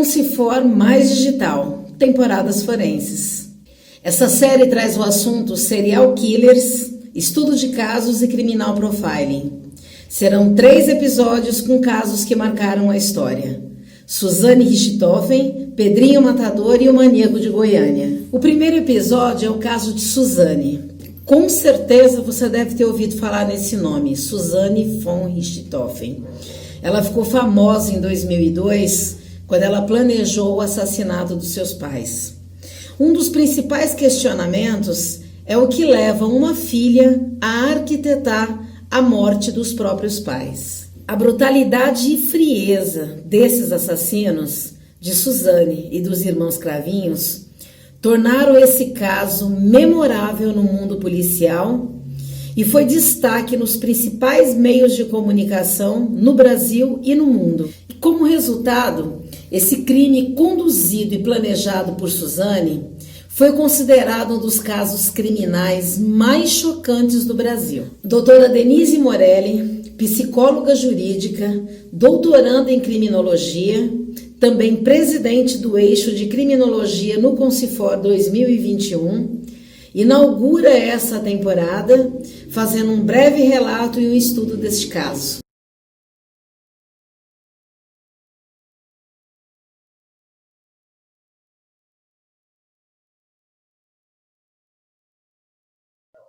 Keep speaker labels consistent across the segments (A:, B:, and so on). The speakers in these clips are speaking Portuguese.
A: Concifor mais digital, temporadas forenses. Essa série traz o assunto serial killers, estudo de casos e criminal profiling. Serão 3 episódios com casos que marcaram a história. Suzane Richthofen, Pedrinho Matador e o Maníaco de Goiânia. O primeiro episódio é o caso de Suzane. Com certeza você deve ter ouvido falar nesse nome, Suzane von Richthofen. Ela ficou famosa em 2002, quando ela planejou o assassinato dos seus pais. Um dos principais questionamentos é o que leva uma filha a arquitetar a morte dos próprios pais. A brutalidade e frieza desses assassinos, de Suzane e dos irmãos Cravinhos, tornaram esse caso memorável no mundo policial e foi destaque nos principais meios de comunicação no Brasil e no mundo. E como resultado, esse crime conduzido e planejado por Suzane foi considerado um dos casos criminais mais chocantes do Brasil. Doutora Denise Morelli, psicóloga jurídica, doutoranda em criminologia, também presidente do eixo de criminologia no Concifor 2021, inaugura essa temporada fazendo um breve relato e um estudo deste caso.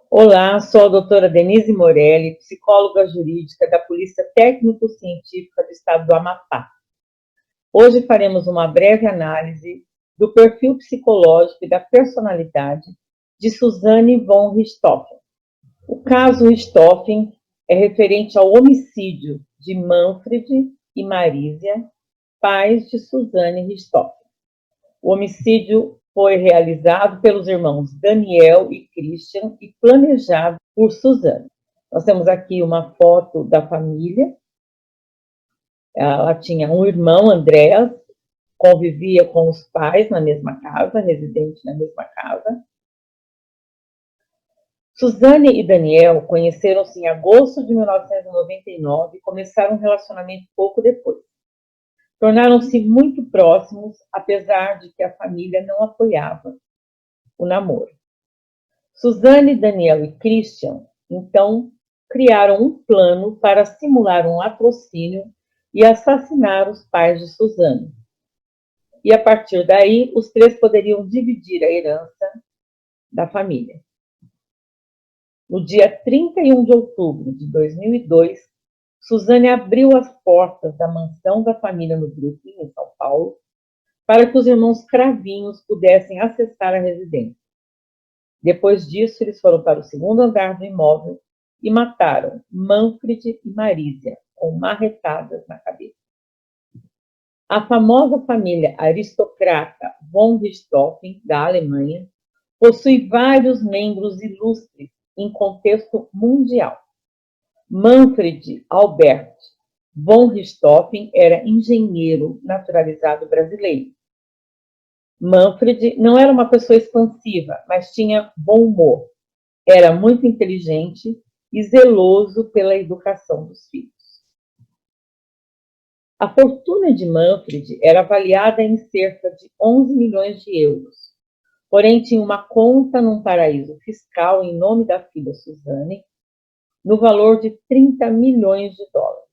B: Olá, sou a doutora Denise Morelli, psicóloga jurídica da Polícia Técnico-Científica do Estado do Amapá. Hoje faremos uma breve análise do perfil psicológico e da personalidade de Suzane von Richthofen. O caso Richthofen é referente ao homicídio de Manfred e Marísia, pais de Suzane Richthofen. O homicídio foi realizado pelos irmãos Daniel e Christian e planejado por Suzane. Nós temos aqui uma foto da família. Ela tinha um irmão, Andréas, convivia com os pais na mesma casa, residente na mesma casa. Suzane e Daniel conheceram-se em agosto de 1999 e começaram um relacionamento pouco depois. Tornaram-se muito próximos, apesar de que a família não apoiava o namoro. Suzane, Daniel e Christian, então, criaram um plano para simular um latrocínio e assassinar os pais de Suzane. E, a partir daí, os 3 poderiam dividir a herança da família. No dia 31 de outubro de 2002, Suzane abriu as portas da mansão da família no Brooklyn, em São Paulo, para que os irmãos Cravinhos pudessem acessar a residência. Depois disso, eles foram para o 2º andar do imóvel e mataram Manfred e Marísia, com marretadas na cabeça. A famosa família aristocrata von Richthofen, da Alemanha, possui vários membros ilustres em contexto mundial. Manfred Albert von Richthofen era engenheiro naturalizado brasileiro. Manfred não era uma pessoa expansiva, mas tinha bom humor. Era muito inteligente e zeloso pela educação dos filhos. A fortuna de Manfred era avaliada em cerca de 11 milhões de euros. Porém, tinha uma conta num paraíso fiscal em nome da filha Suzane, no valor de 30 milhões de dólares.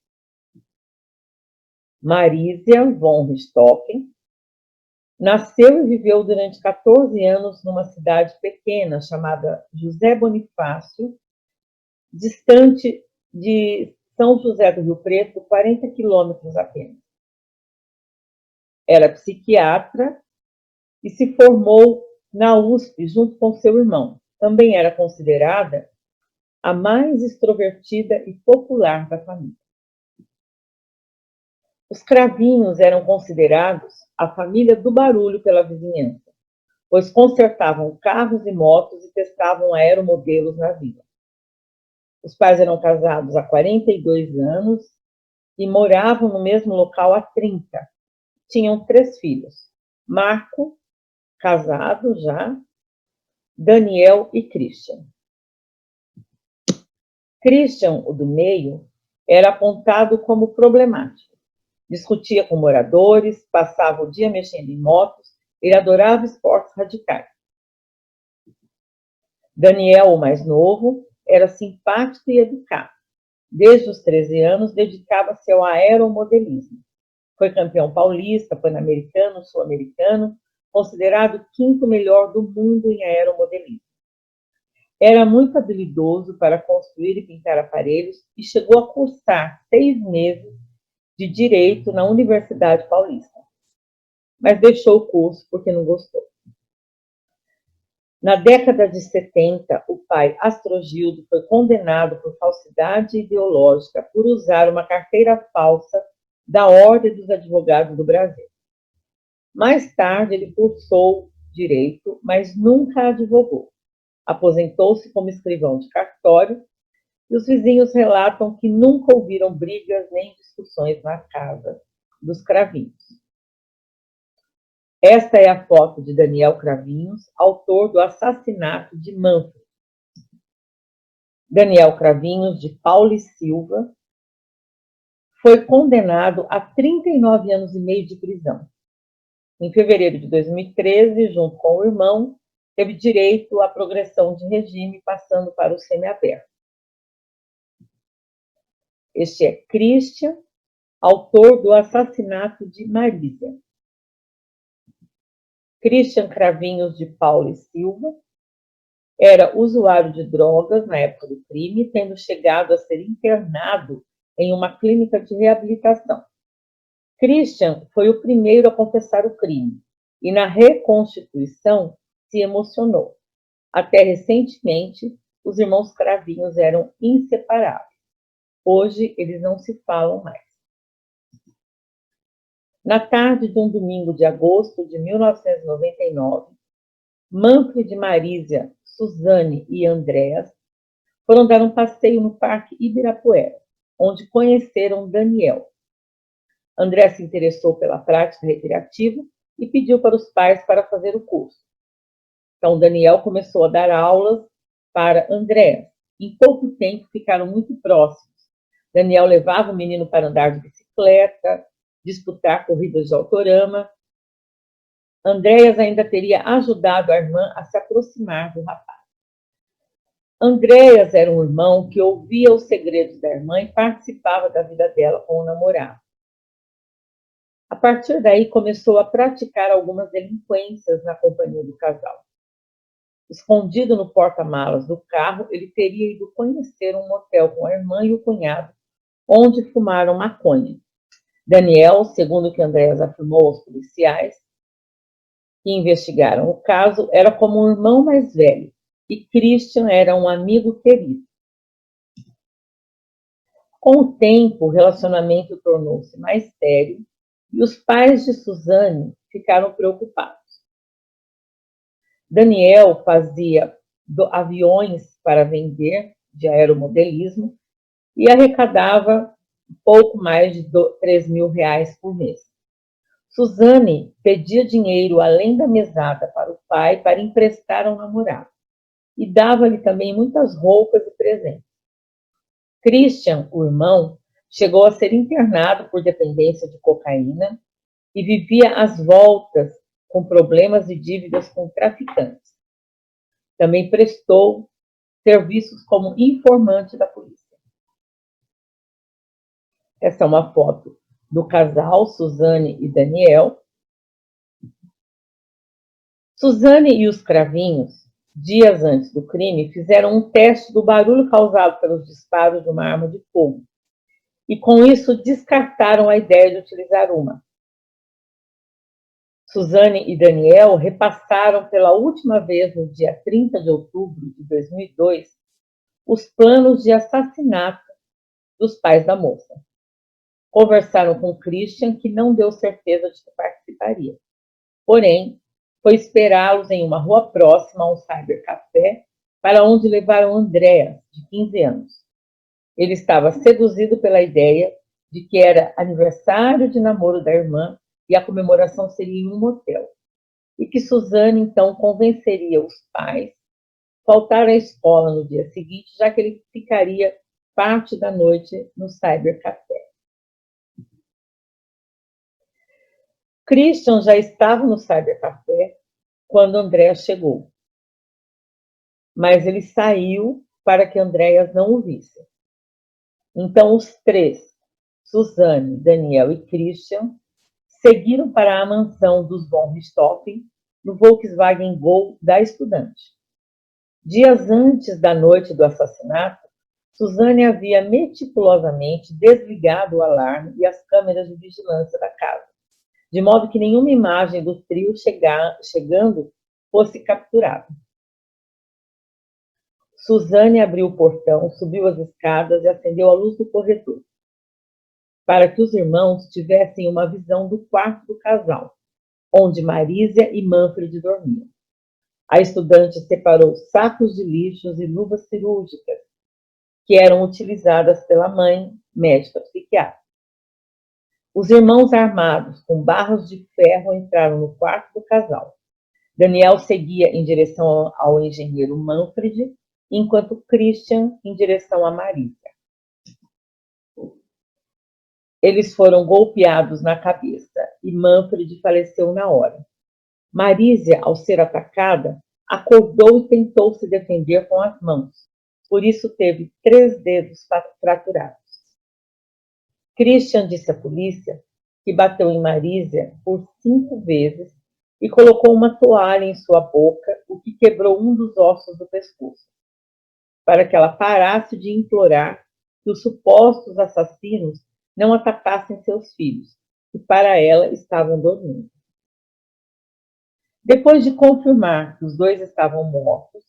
B: Marísia von Richthofen nasceu e viveu durante 14 anos numa cidade pequena chamada José Bonifácio, distante de São José do Rio Preto, 40 quilômetros apenas. Era psiquiatra e se formou na USP junto com seu irmão. Também era considerada a mais extrovertida e popular da família. Os Cravinhos eram considerados a família do barulho pela vizinhança, pois consertavam carros e motos e testavam aeromodelos na vila. Os pais eram casados há 42 anos e moravam no mesmo local há 30. Tinham 3 filhos: Marco, casado já, Daniel e Christian. Christian, o do meio, era apontado como problemático. Discutia com moradores, passava o dia mexendo em motos, ele adorava esportes radicais. Daniel, o mais novo, era simpático e educado. Desde os 13 anos, dedicava-se ao aeromodelismo. Foi campeão paulista, pan-americano, sul-americano, considerado o quinto melhor do mundo em aeromodelismo. Era muito habilidoso para construir e pintar aparelhos e chegou a cursar 6 meses de Direito na Universidade Paulista. Mas deixou o curso porque não gostou. Na década de 70, o pai, Astrogildo, foi condenado por falsidade ideológica por usar uma carteira falsa da Ordem dos Advogados do Brasil. Mais tarde, ele cursou direito, mas nunca advogou. Aposentou-se como escrivão de cartório e os vizinhos relatam que nunca ouviram brigas nem discussões na casa dos Cravinhos. Esta é a foto de Daniel Cravinhos, autor do assassinato de Manfred. Daniel Cravinhos, de Paula e Silva, foi condenado a 39 anos e meio de prisão. Em fevereiro de 2013, junto com o irmão, teve direito à progressão de regime, passando para o semiaberto. Este é Christian, autor do assassinato de Marísia. Christian Cravinhos de Paula e Silva era usuário de drogas na época do crime, tendo chegado a ser internado em uma clínica de reabilitação. Christian foi o primeiro a confessar o crime e, na reconstituição, se emocionou. Até recentemente, os irmãos Cravinhos eram inseparáveis. Hoje, eles não se falam mais. Na tarde de um domingo de agosto de 1999, Manfred, Marísia, Suzane e Andréas foram dar um passeio no Parque Ibirapuera, onde conheceram Daniel. André se interessou pela prática recreativa e pediu para os pais para fazer o curso. Então, Daniel começou a dar aulas para André. Em pouco tempo, ficaram muito próximos. Daniel levava o menino para andar de bicicleta, disputar corridas de autorama. Andréas ainda teria ajudado a irmã a se aproximar do rapaz. Andréas era um irmão que ouvia os segredos da irmã e participava da vida dela com o namorado. A partir daí, começou a praticar algumas delinquências na companhia do casal. Escondido no porta-malas do carro, ele teria ido conhecer um motel com a irmã e o cunhado, onde fumaram maconha. Daniel, segundo o que Andréas afirmou aos policiais que investigaram o caso, era como um irmão mais velho e Christian era um amigo querido. Com o tempo, o relacionamento tornou-se mais sério e os pais de Suzane ficaram preocupados. Daniel fazia aviões para vender de aeromodelismo e arrecadava pouco mais de R$3.000 por mês. Suzane pedia dinheiro além da mesada para o pai para emprestar ao namorado e dava-lhe também muitas roupas e presentes. Christian, o irmão, chegou a ser internado por dependência de cocaína e vivia às voltas com problemas e dívidas com traficantes. Também prestou serviços como informante da polícia. Essa é uma foto do casal Suzane e Daniel. Suzane e os Cravinhos, dias antes do crime, fizeram um teste do barulho causado pelos disparos de uma arma de fogo e, com isso, descartaram a ideia de utilizar uma. Suzane e Daniel repassaram pela última vez no dia 30 de outubro de 2002 os planos de assassinato dos pais da moça. Conversaram com Christian, que não deu certeza de que participaria. Porém, foi esperá-los em uma rua próxima a um cybercafé, para onde levaram Andréas, de 15 anos. Ele estava seduzido pela ideia de que era aniversário de namoro da irmã e a comemoração seria em um motel. E que Suzane, então, convenceria os pais a faltar à escola no dia seguinte, já que ele ficaria parte da noite no cybercafé. Christian já estava no cybercafé quando Andréa chegou, mas ele saiu para que Andréas não o visse. Então os três, Suzane, Daniel e Christian, seguiram para a mansão dos von Richthofen no Volkswagen Gol da estudante. Dias antes da noite do assassinato, Suzane havia meticulosamente desligado o alarme e as câmeras de vigilância da casa, de modo que nenhuma imagem do trio chegando fosse capturada. Suzane abriu o portão, subiu as escadas e acendeu a luz do corredor, para que os irmãos tivessem uma visão do quarto do casal, onde Marísia e Manfred dormiam. A estudante separou sacos de lixos e luvas cirúrgicas, que eram utilizadas pela mãe, médica psiquiatra. Os irmãos armados com barras de ferro entraram no quarto do casal. Daniel seguia em direção ao engenheiro Manfred, enquanto Christian em direção a Marísia. Eles foram golpeados na cabeça e Manfred faleceu na hora. Marísia, ao ser atacada, acordou e tentou se defender com as mãos. Por isso teve 3 dedos fraturados. Christian disse à polícia que bateu em Marísia por 5 vezes e colocou uma toalha em sua boca, o que quebrou um dos ossos do pescoço, para que ela parasse de implorar que os supostos assassinos não atacassem seus filhos, que para ela estavam dormindo. Depois de confirmar que os 2 estavam mortos,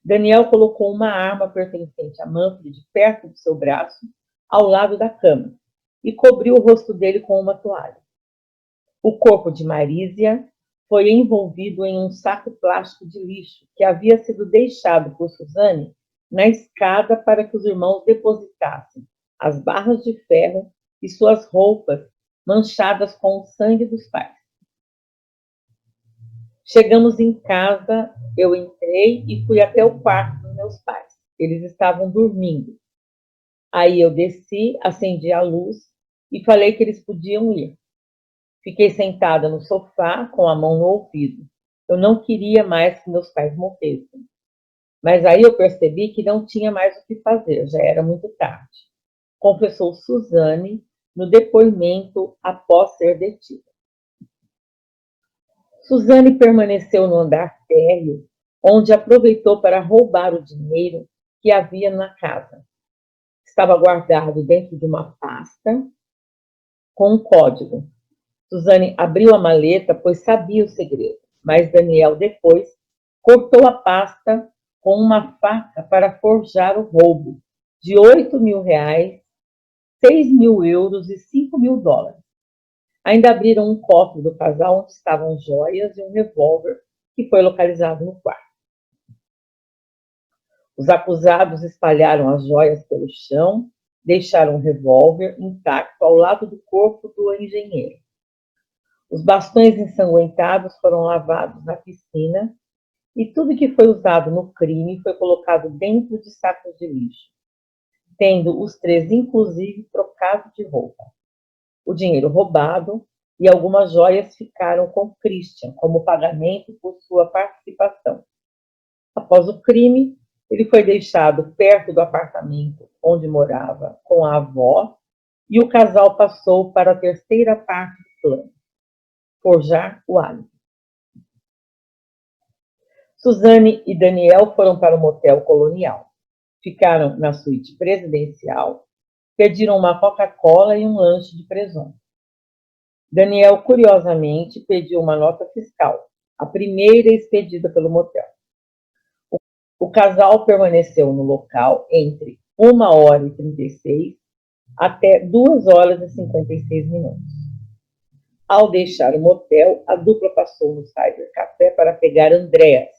B: Daniel colocou uma arma pertencente a Manfred perto do seu braço, ao lado da cama, e cobriu o rosto dele com uma toalha. O corpo de Marísia foi envolvido em um saco plástico de lixo que havia sido deixado por Suzane na escada para que os irmãos depositassem as barras de ferro e suas roupas manchadas com o sangue dos pais. Chegamos em casa, eu entrei e fui até o quarto dos meus pais. Eles estavam dormindo. Aí eu desci, acendi a luz e falei que eles podiam ir. Fiquei sentada no sofá com a mão no ouvido. Eu não queria mais que meus pais morressem. Mas aí eu percebi que não tinha mais o que fazer, já era muito tarde. Confessou Suzane no depoimento após ser detida. Suzane permaneceu no andar térreo, onde aproveitou para roubar o dinheiro que havia na casa. Estava guardado dentro de uma pasta com um código. Suzane abriu a maleta, pois sabia o segredo, mas Daniel depois cortou a pasta com uma faca para forjar o roubo de R$ 8.000, 6.000 euros e $5.000. Ainda abriram um cofre do casal onde estavam joias e um revólver que foi localizado no quarto. Os acusados espalharam as joias pelo chão, deixaram o revólver intacto ao lado do corpo do engenheiro. Os bastões ensanguentados foram lavados na piscina e tudo que foi usado no crime foi colocado dentro de sacos de lixo, tendo os 3, inclusive, trocado de roupa. O dinheiro roubado e algumas joias ficaram com Christian como pagamento por sua participação. Após o crime, ele foi deixado perto do apartamento onde morava com a avó e o casal passou para a terceira parte do plano: forjar o álibi. Suzane e Daniel foram para o motel Colonial. Ficaram na suíte presidencial, pediram uma Coca-Cola e um lanche de presunto. Daniel, curiosamente, pediu uma nota fiscal, a primeira expedida pelo motel. O casal permaneceu no local entre 1h36 até 2h56. Ao deixar o motel, a dupla passou no cybercafé para pegar Andréas.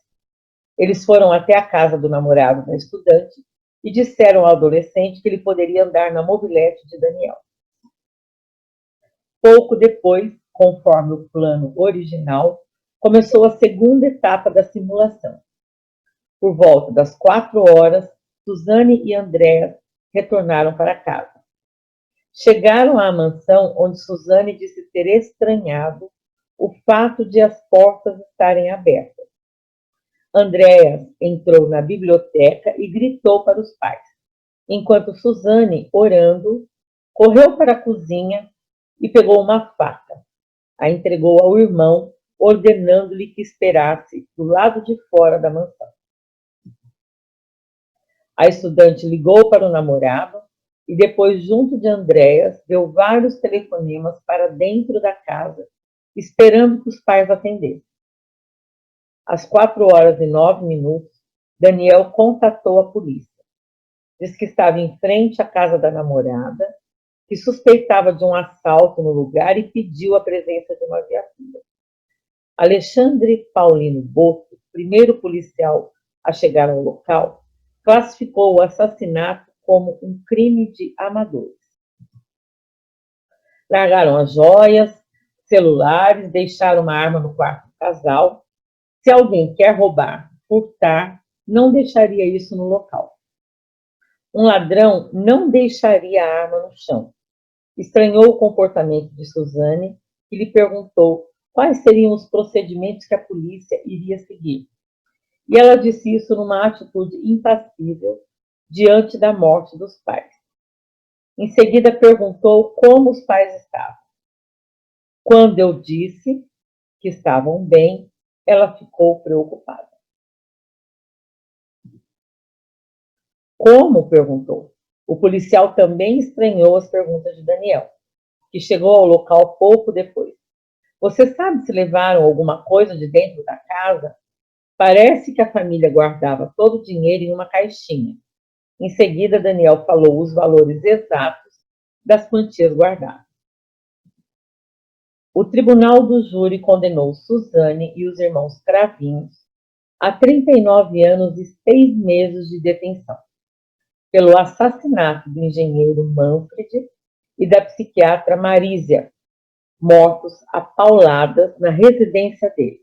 B: Eles foram até a casa do namorado da estudante e disseram ao adolescente que ele poderia andar na mobilete de Daniel. Pouco depois, conforme o plano original, começou a segunda etapa da simulação. Por volta das 4h, Suzane e Andréas retornaram para casa. Chegaram à mansão onde Suzane disse ter estranhado o fato de as portas estarem abertas. Andréas entrou na biblioteca e gritou para os pais, enquanto Suzane, orando, correu para a cozinha e pegou uma faca. A entregou ao irmão, ordenando-lhe que esperasse do lado de fora da mansão. A estudante ligou para o namorado e depois, junto de Andréas, deu vários telefonemas para dentro da casa, esperando que os pais atendessem. Às 4h09, Daniel contatou a polícia. Diz que estava em frente à casa da namorada, que suspeitava de um assalto no lugar e pediu a presença de uma viatura. Alexandre Paulino Boto, primeiro policial a chegar ao local, classificou o assassinato como um crime de amadores. Largaram as joias, celulares, deixaram uma arma no quarto do casal. Se alguém quer roubar, furtar, não deixaria isso no local. Um ladrão não deixaria a arma no chão. Estranhou o comportamento de Suzane e lhe perguntou quais seriam os procedimentos que a polícia iria seguir. E ela disse isso numa atitude impassível diante da morte dos pais. Em seguida perguntou como os pais estavam. Quando eu disse que estavam bem, ela ficou preocupada. Como? Perguntou. O policial também estranhou as perguntas de Daniel, que chegou ao local pouco depois. Você sabe se levaram alguma coisa de dentro da casa? Parece que a família guardava todo o dinheiro em uma caixinha. Em seguida, Daniel falou os valores exatos das quantias guardadas. O tribunal do júri condenou Suzane e os irmãos Cravinhos a 39 anos e 6 meses de detenção, pelo assassinato do engenheiro Manfred e da psiquiatra Marísia, mortos a pauladas na residência deles.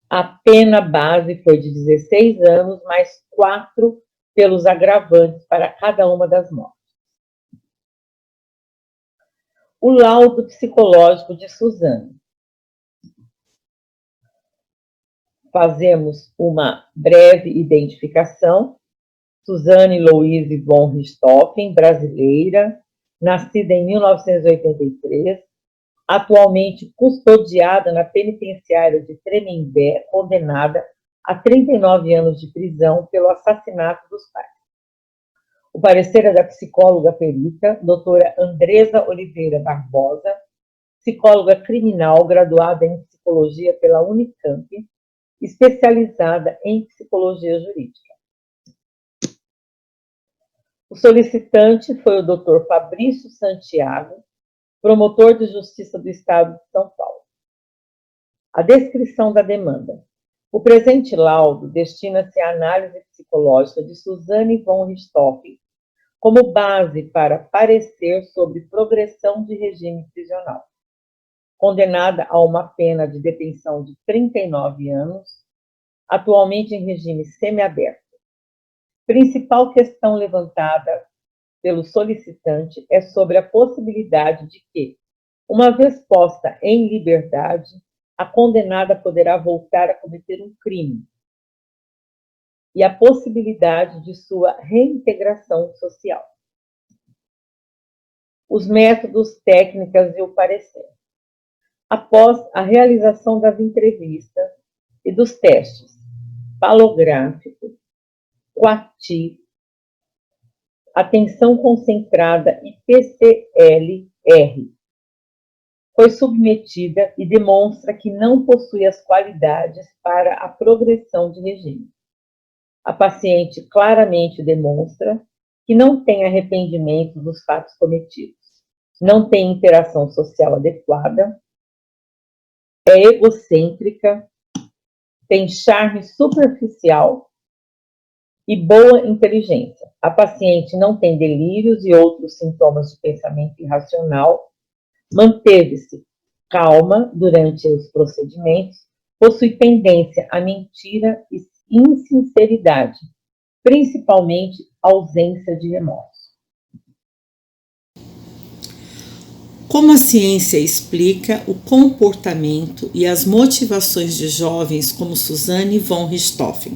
B: A pena base foi de 16 anos, mais 4 pelos agravantes para cada uma das mortes. O laudo psicológico de Suzane. Fazemos uma breve identificação. Suzane Louise von Richthofen, brasileira, nascida em 1983, atualmente custodiada na penitenciária de Tremembé, condenada a 39 anos de prisão pelo assassinato dos pais. O parecer é da psicóloga perita, doutora Andresa Oliveira Barbosa, psicóloga criminal graduada em psicologia pela Unicamp, especializada em psicologia jurídica. O solicitante foi o Dr. Fabrício Santiago, promotor de justiça do Estado de São Paulo. A descrição da demanda. O presente laudo destina-se à análise psicológica de Suzane von Richthofen como base para parecer sobre progressão de regime prisional. Condenada a uma pena de detenção de 39 anos, atualmente em regime semiaberto. Principal questão levantada pelo solicitante é sobre a possibilidade de que, uma vez posta em liberdade, a condenada poderá voltar a cometer um crime e a possibilidade de sua reintegração social. Os métodos, técnicas e o parecer. Após a realização das entrevistas e dos testes palográfico, QATI, atenção concentrada e PCR-R, foi submetida e demonstra que não possui as qualidades para a progressão de regime. A paciente claramente demonstra que não tem arrependimento dos fatos cometidos, não tem interação social adequada, é egocêntrica, tem charme superficial e boa inteligência. A paciente não tem delírios e outros sintomas de pensamento irracional, manteve-se calma durante os procedimentos, possui tendência à mentira e insinceridade, principalmente ausência de remorso.
C: Como a ciência explica o comportamento e as motivações de jovens como Suzanne von Richthofen,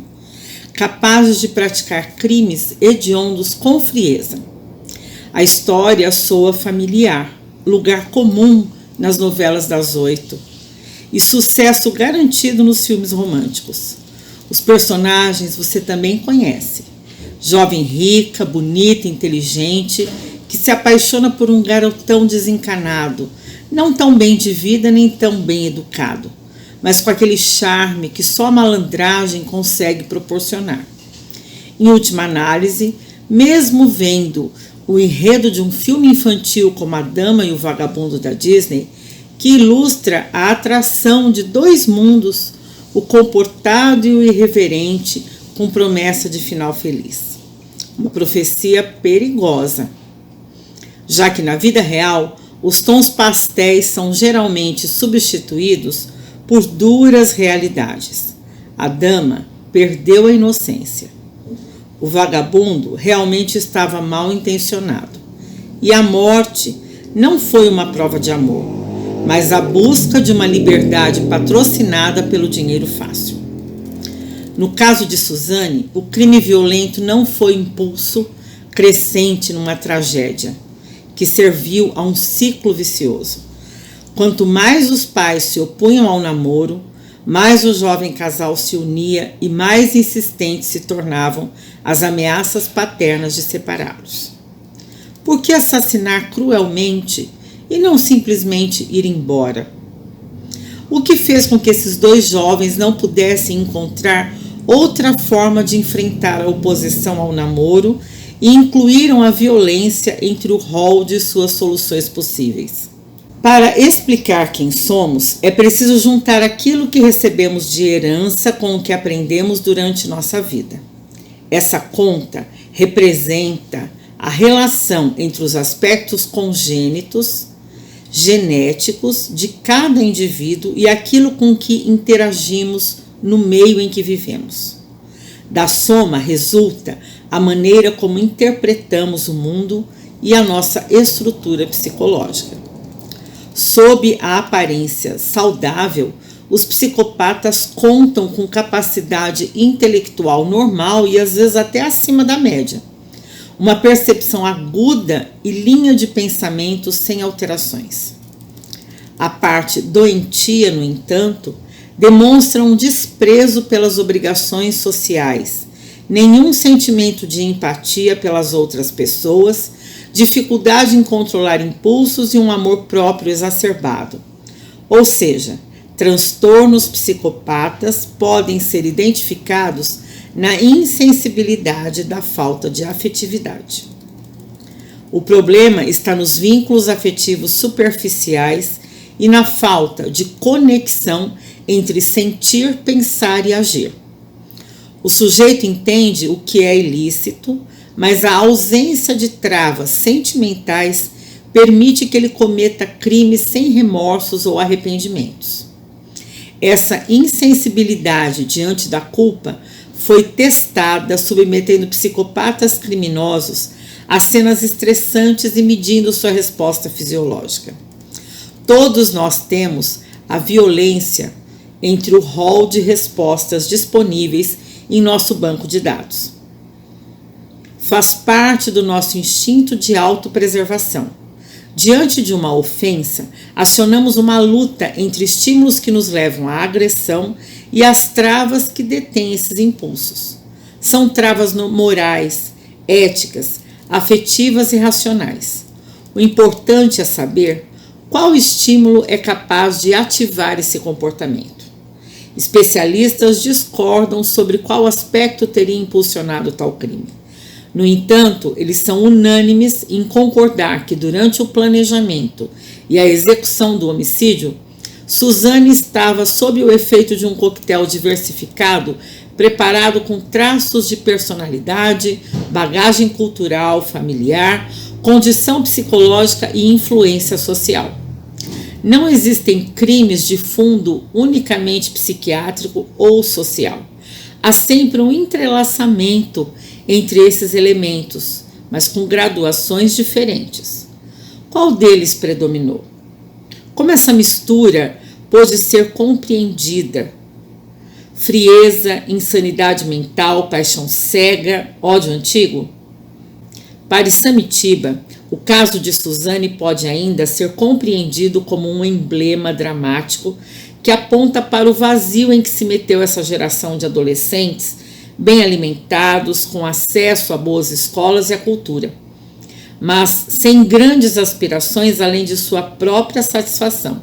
C: capazes de praticar crimes hediondos com frieza? A história soa familiar, lugar comum nas novelas das 8 e sucesso garantido nos filmes românticos. Os personagens você também conhece. Jovem rica, bonita, inteligente, que se apaixona por um garotão desencanado, não tão bem de vida nem tão bem educado, mas com aquele charme que só a malandragem consegue proporcionar. Em última análise, mesmo vendo o enredo de um filme infantil como A Dama e o Vagabundo da Disney, que ilustra a atração de dois mundos, o comportado e o irreverente, com promessa de final feliz. Uma profecia perigosa, já que na vida real os tons pastéis são geralmente substituídos por duras realidades. A dama perdeu a inocência. O vagabundo realmente estava mal intencionado. E a morte não foi uma prova de amor, mas a busca de uma liberdade patrocinada pelo dinheiro fácil. No caso de Suzanne, o crime violento não foi impulso crescente numa tragédia, que serviu a um ciclo vicioso. Quanto mais os pais se opunham ao namoro, mais o jovem casal se unia e mais insistentes se tornavam as ameaças paternas de separá-los. Por que assassinar cruelmente e não simplesmente ir embora? O que fez com que esses dois jovens não pudessem encontrar outra forma de enfrentar a oposição ao namoro e incluíram a violência entre o rol de suas soluções possíveis? Para explicar quem somos, é preciso juntar aquilo que recebemos de herança com o que aprendemos durante nossa vida. Essa conta representa a relação entre os aspectos congênitos, genéticos de cada indivíduo e aquilo com que interagimos no meio em que vivemos. Da soma resulta a maneira como interpretamos o mundo e a nossa estrutura psicológica. Sob a aparência saudável, os psicopatas contam com capacidade intelectual normal e às vezes até acima da média, uma percepção aguda e linha de pensamento sem alterações. A parte doentia, no entanto, demonstra um desprezo pelas obrigações sociais, nenhum sentimento de empatia pelas outras pessoas, dificuldade em controlar impulsos e um amor próprio exacerbado. Ou seja, transtornos psicopatas podem ser identificados na insensibilidade da falta de afetividade. O problema está nos vínculos afetivos superficiais e na falta de conexão entre sentir, pensar e agir. O sujeito entende o que é ilícito, mas a ausência de travas sentimentais permite que ele cometa crimes sem remorsos ou arrependimentos. Essa insensibilidade diante da culpa foi testada submetendo psicopatas criminosos a cenas estressantes e medindo sua resposta fisiológica. Todos nós temos a violência entre o rol de respostas disponíveis em nosso banco de dados. Faz parte do nosso instinto de autopreservação. Diante de uma ofensa, acionamos uma luta entre estímulos que nos levam à agressão e as travas que detêm esses impulsos. São travas morais, éticas, afetivas e racionais. O importante é saber qual estímulo é capaz de ativar esse comportamento. Especialistas discordam sobre qual aspecto teria impulsionado tal crime. No entanto, eles são unânimes em concordar que durante o planejamento e a execução do homicídio, Suzanne estava sob o efeito de um coquetel diversificado, preparado com traços de personalidade, bagagem cultural, familiar, condição psicológica e influência social. Não existem crimes de fundo unicamente psiquiátrico ou social. Há sempre um entrelaçamento entre esses elementos, mas com graduações diferentes. Qual deles predominou? Como essa mistura pôde ser compreendida? Frieza, insanidade mental, paixão cega, ódio antigo? Para Samitiba, o caso de Suzane pode ainda ser compreendido como um emblema dramático que aponta para o vazio em que se meteu essa geração de adolescentes bem alimentados, com acesso a boas escolas e à cultura, mas sem grandes aspirações além de sua própria satisfação.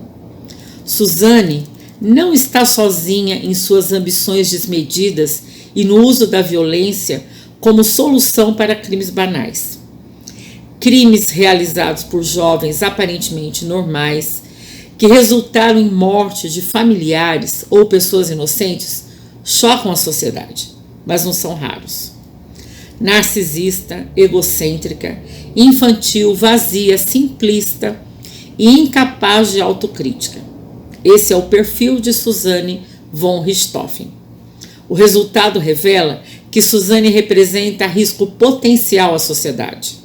C: Suzane não está sozinha em suas ambições desmedidas e no uso da violência como solução para crimes banais. Crimes realizados por jovens aparentemente normais, que resultaram em morte de familiares ou pessoas inocentes, chocam a sociedade, mas não são raros. Narcisista, egocêntrica, infantil, vazia, simplista e incapaz de autocrítica. Esse é o perfil de Suzane von Richthofen. O resultado revela que Suzane representa risco potencial à sociedade.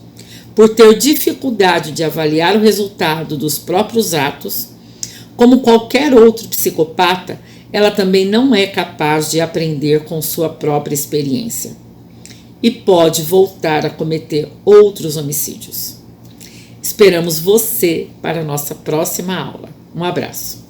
C: Por ter dificuldade de avaliar o resultado dos próprios atos, como qualquer outro psicopata, ela também não é capaz de aprender com sua própria experiência e pode voltar a cometer outros homicídios. Esperamos você para a nossa próxima aula. Um abraço.